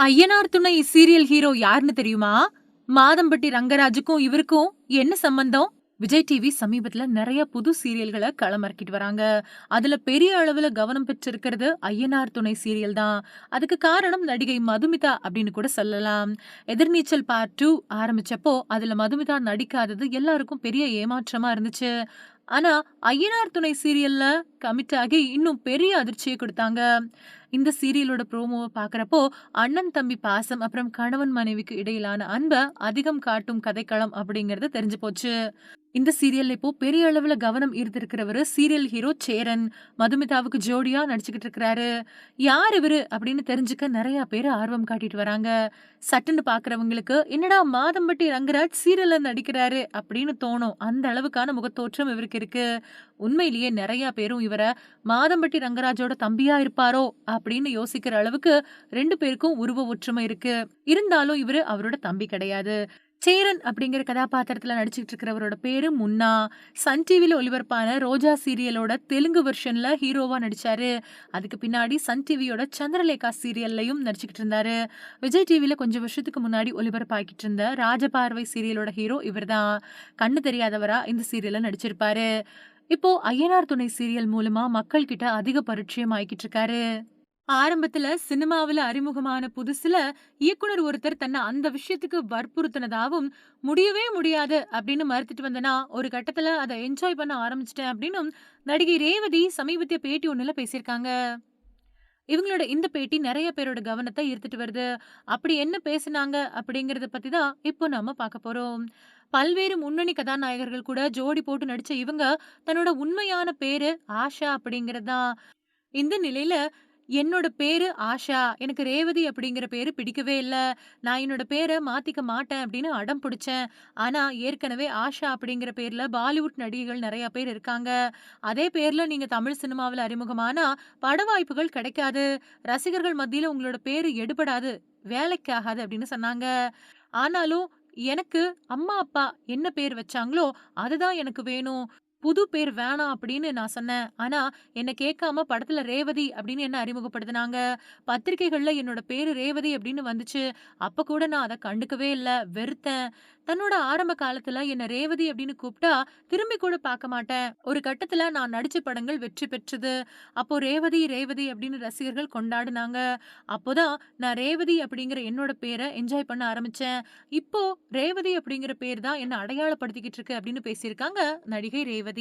ஐயனார் துணை serial hero யாருன்னு தெரியுமா? மாதம்பட்டி ரங்கராஜுக்கும் இவருக்கும் என்ன சம்பந்தம்? விஜய் டிவி சமீபத்துல நிறைய புது சீரியல்களை களமிறக்கிட்டு வராங்க. அதுல பெரிய அளவுல கவனம் பெற்றிருக்கிறது ஐயனார் துணை சீரியல் தான். அதுக்கு காரணம் நடிகை மதுமிதா அப்படின்னு கூட சொல்லலாம். எதிர்நீச்சல் பார்ட் 2 ஆரம்பிச்சப்போ அதுல மதுமிதா நடிக்காதது எல்லாருக்கும் பெரிய ஏமாற்றமா இருந்துச்சு. ஆனா ஐயனார் துணை சீரியல்ல கமிட் ஆகி இன்னும் பெரிய அதிர்ச்சியை கொடுத்தாங்க. இந்த சீரியலோட ப்ரோமோவ பார்க்குறப்போ, அண்ணன் தம்பி பாசம், அப்புறம் கணவன் மனைவிக்கு இடையிலான அன்ப அதிகம் காட்டும் கதைக்களம் அப்படிங்கிறது தெரிஞ்சு போச்சு. இந்த சீரியல்ல இப்போ பெரிய அளவுல கவனம் ஈர்த்திருக்கிறவரு சீரியல் ஹீரோ சேரன். மதுமிதாவுக்கு ஜோடியா நடிச்சுக்கிட்டு இருக்கிறாரு. யார் இவரு அப்படின்னு தெரிஞ்சுக்க நெறைய பேரு ஆர்வம் காட்டிட்டு வராங்க. சட்டுன்னு பார்க்கிறவங்களுக்கு, என்னடா மாதம்பட்டி ரங்கராஜ் சீரியல்ல நடிக்கிறாரு அப்படின்னு தோணும். அந்த அளவுக்கான முகத்தோற்றம் இவருக்கு இருக்கு. உண்மையிலேயே நெறைய பேரும் இவர மாதம்பட்டி ரங்கராஜோட தம்பியா இருப்பாரோ அப்படின்னு யோசிக்கிற அளவுக்கு 2 பேருக்கும் உருவ ஒற்றுமை இருக்கு. இருந்தாலும் இவரு அவரோட தம்பி கிடையாது. சேரன் அப்படிங்கிற கதாபாத்திரத்துல நடிச்சுட்டு இருக்கிறவரோட பேரு முன்னா. சன் டிவில ஒளிபரப்பான ரோஜா சீரியலோட தெலுங்கு வெர்ஷன்ல ஹீரோவா நடிச்சாரு. அதுக்கு பின்னாடி சன் டிவியோட சந்திரலேகா சீரியல்லையும் நடிச்சுக்கிட்டு இருந்தாரு. விஜய் டிவில கொஞ்சம் வருஷத்துக்கு முன்னாடி ஒளிபரப்பாக்கிட்டு இருந்த ராஜபார்வை சீரியலோட ஹீரோ இவர்தான். கண்ணு தெரியாதவரா இந்த சீரியல்ல நடிச்சிருப்பாரு. இப்போ ஐயனார் துணை சீரியல் மூலமா மக்கள் கிட்ட அதிக பரிச்சயம் ஆயிக்கிட்டு இருக்காரு. ஆரம்பத்துல சினிமாவுல அறிமுகமான புதுசுல இயக்குனர் ஒருத்தர் தன்னை அந்த விஷயத்துக்கு வற்புறுத்தினதாவும், முடியவே முடியாது அப்படின்னு மறுத்துட்டு வந்தனா ஒரு கட்டத்துல அதை என்ஜாய் பண்ண ஆரம்பிச்சிட்டேன் அப்படின்னும் நடிகை ரேவதி சமீபத்திய பேட்டி ஒண்ணுல பேசியிருக்காங்க. இவங்களோட இந்த பேட்டி நிறைய பேரோட கவனத்தை ஈர்த்துட்டு வருது. அப்படி என்ன பேசுனாங்க அப்படிங்கறத பத்தி தான் இப்போ நாம பார்க்க போறோம். பல்வேறு முன்னணி கதாநாயகர்கள் கூட ஜோடி போட்டு நடிச்ச இவங்க தன்னோட உண்மையான பேரு ஆஷா அப்படிங்கிறது தான். இந்த நிலையில என்னோட பேரு ஆஷா. எனக்கு ரேவதி அப்படிங்கிற பேரு பிடிக்கவே இல்ல. நான் என்னோட பேர மாத்திக்க மாட்டேன் அப்படின்னு அடம் பிடிச்சேன். ஆனா ஏற்கனவே ஆஷா அப்படிங்கிற பேர்ல பாலிவுட் நடிகைகள் நெறைய பேர் இருக்காங்க. அதே பேர்ல நீங்க தமிழ் சினிமாவுல அறிமுகமானா பட வாய்ப்புகள் கிடைக்காது. ரசிகர்கள் மத்தியில உங்களோட பேரு எடுபடாது. வேலைக்கு ஆகாது அப்படின்னு சொன்னாங்க. ஆனாலும் எனக்கு அம்மா, அப்பா என்ன பேர் வச்சாங்களோ அதுதான் எனக்கு வேணும். புது பேர் வேணாம் அப்படின்னு நான் சொன்னேன். ஆனா, என்ன கேட்காம படத்துல ரேவதி அப்படின்னு என்ன அறிமுகப்படுத்துனாங்க. பத்திரிக்கைகள்ல என்னோட பேரு ரேவதி அப்படின்னு வந்துச்சு. அப்ப கூட நான் அத கண்டுக்கவே இல்ல. வெறுத்தேன். தன்னோட ஆரம்ப காலத்துல என்ன ரேவதி அப்படின்னு கூப்பிட்டா திரும்பி கூட பார்க்க மாட்டேன். ஒரு கட்டத்துல நான் நடிச்ச படங்கள் வெற்றி பெற்றது. அப்போ ரேவதி, ரேவதி அப்படின்னு ரசிகர்கள் கொண்டாடுனாங்க. அப்போதான் நான் ரேவதி அப்படிங்கிற என்னோட பேர என்ஜாய் பண்ண ஆரம்பிச்சேன். இப்போ ரேவதி அப்படிங்கிற பேர் தான் என்ன அடையாளப்படுத்திக்கிட்டு இருக்கு அப்படின்னு பேசியிருக்காங்க நடிகை ரேவதி.